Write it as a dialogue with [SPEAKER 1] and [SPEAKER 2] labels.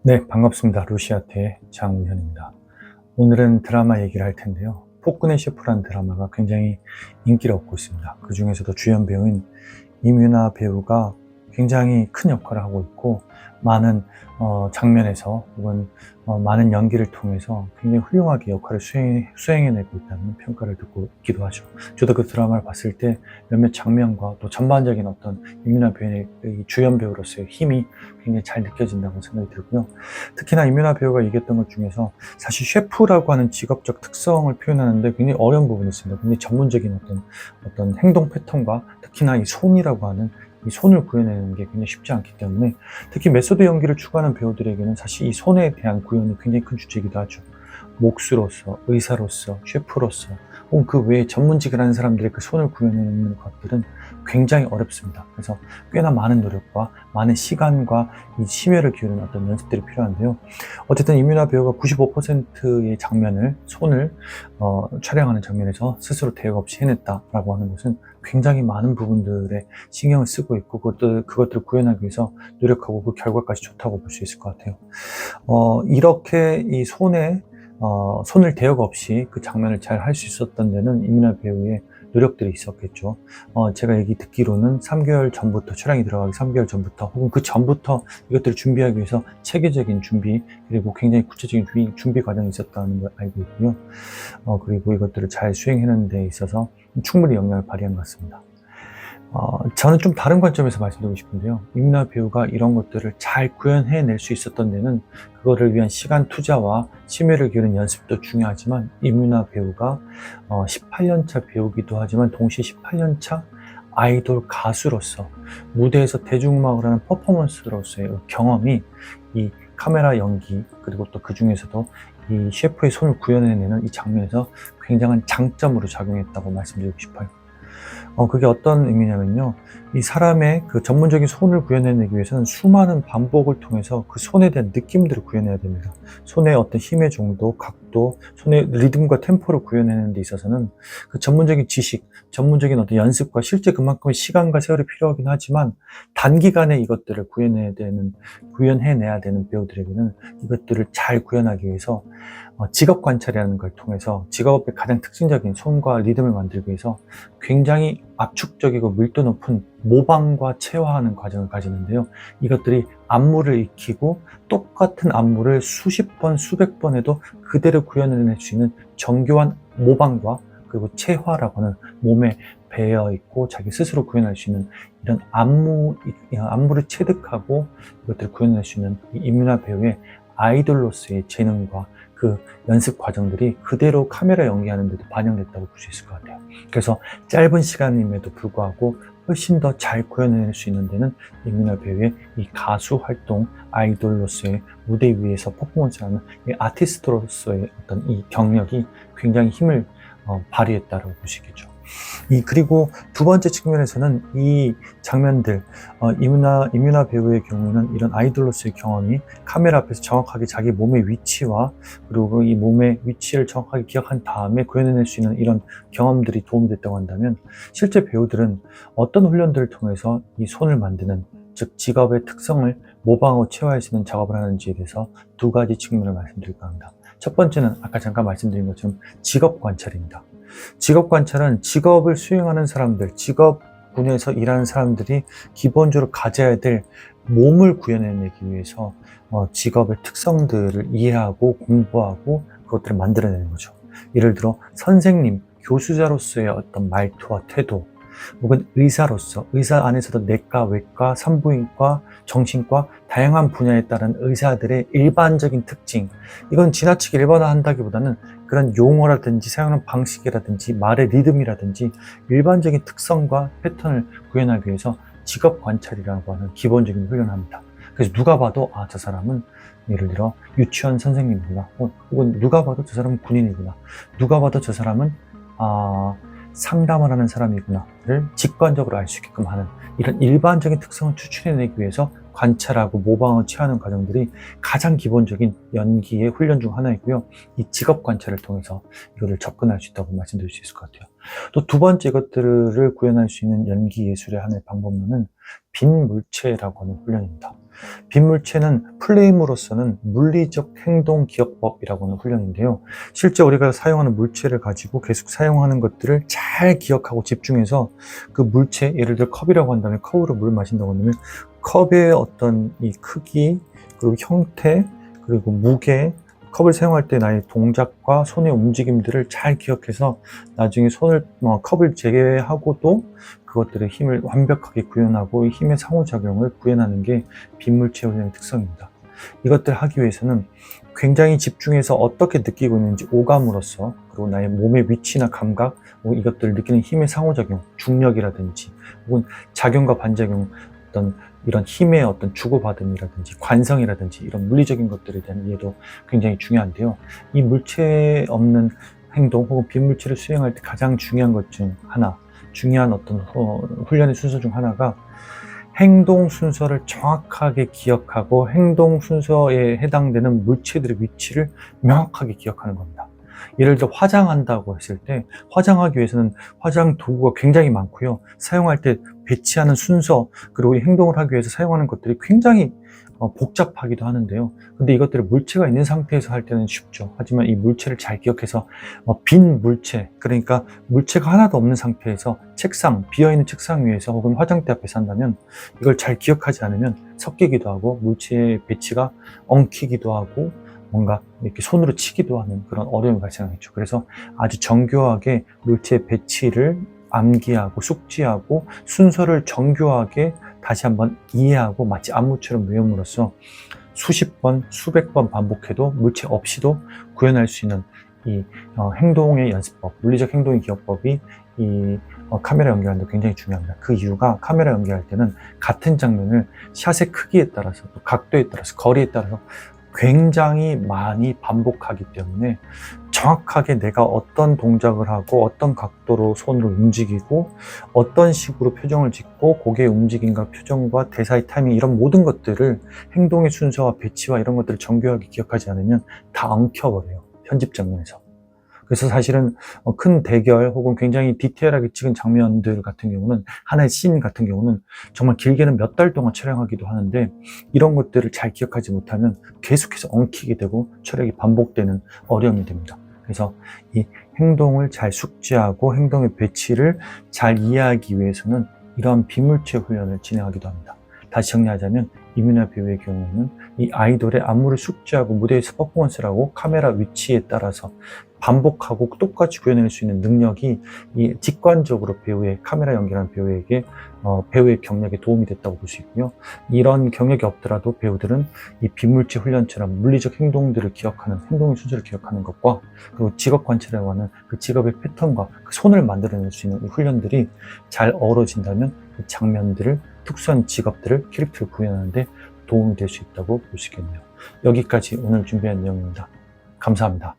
[SPEAKER 1] 네, 반갑습니다. 루시아트의 장우현입니다. 오늘은 드라마 얘기를 할 텐데요. 폭군의 셰프라는 드라마가 굉장히 인기를 얻고 있습니다. 그 중에서도 주연 배우인 이뮤나 배우가 굉장히 큰 역할을 하고 있고, 많은 장면에서 혹은 많은 연기를 통해서 굉장히 훌륭하게 역할을 수행해내고 있다는 평가를 듣고 있기도 하죠. 저도 그 드라마를 봤을 때 몇몇 장면과 또 전반적인 어떤 이뮤나 배우의 주연 배우로서의 힘이 굉장히 잘 느껴진다고 생각이 들고요. 특히나 이뮤나 배우가 얘기했던 것 중에서 사실 셰프라고 하는 직업적 특성을 표현하는데 굉장히 어려운 부분이 있습니다. 굉장히 전문적인 어떤 행동 패턴과 특히나 이 손이라고 하는 이 손을 구현하는 게 굉장히 쉽지 않기 때문에, 특히 메소드 연기를 추구하는 배우들에게는 사실 이 손에 대한 구현이 굉장히 큰 주제이기도 하죠. 목수로서, 의사로서, 셰프로서, 혹은 그 외에 전문직을 하는 사람들의 그 손을 구현하는 것들은 굉장히 어렵습니다. 그래서 꽤나 많은 노력과 많은 시간과 이 심혈을 기울이는 어떤 연습들이 필요한데요. 어쨌든 이뮤나 배우가 95%의 장면을, 손을 촬영하는 장면에서 스스로 대역 없이 해냈다라고 하는 것은 굉장히 많은 부분들에 신경을 쓰고 있고, 그것들을 구현하기 위해서 노력하고 그 결과까지 좋다고 볼 수 있을 것 같아요. 이렇게 이 손을 대역 없이 그 장면을 잘 할 수 있었던 데는 이민아 배우의 노력들이 있었겠죠. 제가 얘기 듣기로는 3개월 전부터, 촬영이 들어가기 3개월 전부터, 혹은 그 전부터 이것들을 준비하기 위해서 체계적인 준비, 그리고 굉장히 구체적인 준비 과정이 있었다는 걸 알고 있고요. 그리고 이것들을 잘 수행하는 데 있어서 충분히 영향을 발휘한 것 같습니다. 저는 좀 다른 관점에서 말씀드리고 싶은데요. 이민아 배우가 이런 것들을 잘 구현해낼 수 있었던 데는 그거를 위한 시간 투자와 심혈을 기울인 연습도 중요하지만, 이민아 배우가 18년차 배우기도 하지만 동시에 18년차 아이돌 가수로서 무대에서 대중음악을 하는 퍼포먼스로서의 경험이 이 카메라 연기, 그리고 또 그 중에서도 이 셰프의 손을 구현해내는 이 장면에서 굉장한 장점으로 작용했다고 말씀드리고 싶어요. 그게 어떤 의미냐면요. 이 사람의 그 전문적인 손을 구현해내기 위해서는 수많은 반복을 통해서 그 손에 대한 느낌들을 구현해야 됩니다. 손의 어떤 힘의 정도, 각도, 손의 리듬과 템포를 구현해내는 데 있어서는 그 전문적인 지식, 전문적인 어떤 연습과 실제 그만큼의 시간과 세월이 필요하긴 하지만, 단기간에 이것들을 구현해내야 되는 배우들에게는 이것들을 잘 구현하기 위해서 직업 관찰이라는 걸 통해서 직업의 가장 특징적인 손과 리듬을 만들기 위해서 굉장히 압축적이고 밀도 높은 모방과 체화하는 과정을 가지는데요. 이것들이 안무를 익히고 똑같은 안무를 수십 번, 수백 번 해도 그대로 구현해낼 수 있는 정교한 모방과, 그리고 체화라고 하는 몸에 배어 있고 자기 스스로 구현할 수 있는 이런 안무를 체득하고 이것들을 구현할 수 있는 이 이민아 배우의 아이돌로서의 재능과 그 연습 과정들이 그대로 카메라 연기하는 데도 반영됐다고 볼 수 있을 것 같아요. 그래서 짧은 시간임에도 불구하고 훨씬 더 잘 구현해낼 수 있는 데는 이민아 배우의 이 가수 활동, 아이돌로서의 무대 위에서 퍼포먼스하는 이 아티스트로서의 어떤 이 경력이 굉장히 힘을 발휘했다고 보시겠죠. 그리고 두 번째 측면에서는 이 장면들, 이뮤나 배우의 경우는 이런 아이돌로서의 경험이 카메라 앞에서 정확하게 자기 몸의 위치와, 그리고 이 몸의 위치를 정확하게 기억한 다음에 구현해낼 수 있는 이런 경험들이 도움이 됐다고 한다면, 실제 배우들은 어떤 훈련들을 통해서 이 손을 만드는, 즉 직업의 특성을 모방하고 체화할 수 있는 작업을 하는지에 대해서 두 가지 측면을 말씀드릴까 합니다. 첫 번째는 아까 잠깐 말씀드린 것처럼 직업 관찰입니다. 직업 관찰은 직업을 수행하는 사람들, 직업군에서 일하는 사람들이 기본적으로 가져야 될 몸을 구현해내기 위해서 직업의 특성들을 이해하고 공부하고 그것들을 만들어내는 거죠. 예를 들어 선생님, 교수자로서의 어떤 말투와 태도, 혹은 의사로서, 의사 안에서도 내과, 외과, 산부인과, 정신과, 다양한 분야에 따른 의사들의 일반적인 특징, 이건 지나치게 일반화한다기보다는 그런 용어라든지 사용하는 방식이라든지 말의 리듬이라든지 일반적인 특성과 패턴을 구현하기 위해서 직업 관찰이라고 하는 기본적인 훈련을 합니다. 그래서 누가 봐도 저 사람은 예를 들어 유치원 선생님이구나, 혹은 누가 봐도 저 사람은 군인이구나, 누가 봐도 저 사람은 상담을 하는 사람이구나를 직관적으로 알 수 있게끔 하는, 이런 일반적인 특성을 추출해내기 위해서 관찰하고 모방을 취하는 과정들이 가장 기본적인 연기의 훈련 중 하나이고요. 이 직업 관찰을 통해서 이거를 접근할 수 있다고 말씀드릴 수 있을 것 같아요. 또 두 번째, 이것들을 구현할 수 있는 연기 예술의 하나의 방법론은 빈 물체라고 하는 훈련입니다. 빈물체는 플레임으로서는 물리적 행동 기억법이라고 하는 훈련인데요. 실제 우리가 사용하는 물체를 가지고 계속 사용하는 것들을 잘 기억하고 집중해서 그 물체, 예를 들어 컵이라고 한다면 컵으로 물 마신다고 한다면 컵의 어떤 이 크기, 그리고 형태, 그리고 무게, 컵을 사용할 때 나의 동작과 손의 움직임들을 잘 기억해서 나중에 컵을 재개하고도 그것들의 힘을 완벽하게 구현하고 힘의 상호작용을 구현하는 게 빈물체 훈련의 특성입니다. 이것들을 하기 위해서는 굉장히 집중해서 어떻게 느끼고 있는지 오감으로써, 그리고 나의 몸의 위치나 감각, 이것들을 느끼는 힘의 상호작용, 중력이라든지 혹은 작용과 반작용, 어떤 이런 힘의 어떤 주고받음이라든지 관성이라든지 이런 물리적인 것들에 대한 이해도 굉장히 중요한데요. 이 물체 없는 행동 혹은 빈물체를 수행할 때 가장 중요한 것 중 하나, 중요한 어떤 훈련의 순서 중 하나가 행동 순서를 정확하게 기억하고 행동 순서에 해당되는 물체들의 위치를 명확하게 기억하는 겁니다. 예를 들어 화장한다고 했을 때 화장하기 위해서는 화장 도구가 굉장히 많고요. 사용할 때 배치하는 순서, 그리고 행동을 하기 위해서 사용하는 것들이 굉장히 복잡하기도 하는데요. 근데 이것들을 물체가 있는 상태에서 할 때는 쉽죠. 하지만 이 물체를 잘 기억해서 빈 물체, 그러니까 물체가 하나도 없는 상태에서 책상, 비어있는 책상 위에서 혹은 화장대 앞에서 한다면 이걸 잘 기억하지 않으면 섞이기도 하고 물체의 배치가 엉키기도 하고 뭔가 이렇게 손으로 치기도 하는 그런 어려움이 발생하겠죠. 그래서 아주 정교하게 물체의 배치를 암기하고 숙지하고 순서를 정교하게 다시 한번 이해하고 마치 안무처럼 외움으로써 수십 번, 수백 번 반복해도 물체 없이도 구현할 수 있는 이 행동의 연습법, 물리적 행동의 기억법이 이 카메라 연기하는데 굉장히 중요합니다. 그 이유가 카메라 연기할 때는 같은 장면을 샷의 크기에 따라서 또 각도에 따라서 거리에 따라서 굉장히 많이 반복하기 때문에 정확하게 내가 어떤 동작을 하고 어떤 각도로 손을 움직이고 어떤 식으로 표정을 짓고 고개의 움직임과 표정과 대사의 타이밍, 이런 모든 것들을 행동의 순서와 배치와 이런 것들을 정교하게 기억하지 않으면 다 엉켜버려요, 편집 장면에서. 그래서 사실은 큰 대결 혹은 굉장히 디테일하게 찍은 장면들 같은 경우는, 하나의 씬 같은 경우는 정말 길게는 몇 달 동안 촬영하기도 하는데 이런 것들을 잘 기억하지 못하면 계속해서 엉키게 되고 촬영이 반복되는 어려움이 됩니다. 그래서 이 행동을 잘 숙지하고 행동의 배치를 잘 이해하기 위해서는 이러한 비물체 훈련을 진행하기도 합니다. 다시 정리하자면 이민아 배우의 경우에는 이 아이돌의 안무를 숙지하고 무대에서 퍼포먼스를 하고 카메라 위치에 따라서 반복하고 똑같이 구현해낼 수 있는 능력이 이 직관적으로 배우의 카메라 연기라는 배우에게 배우의 경력에 도움이 됐다고 볼 수 있고요. 이런 경력이 없더라도 배우들은 이 빈물체 훈련처럼 물리적 행동들을 기억하는, 행동의 순서를 기억하는 것과 그리고 직업 관찰이라고 하는 그 직업의 패턴과 그 손을 만들어낼 수 있는 이 훈련들이 잘 어우러진다면 이 장면들을, 특수한 직업들을, 캐릭터를 구현하는데 도움이 될 수 있다고 볼 수 있겠네요. 여기까지 오늘 준비한 내용입니다. 감사합니다.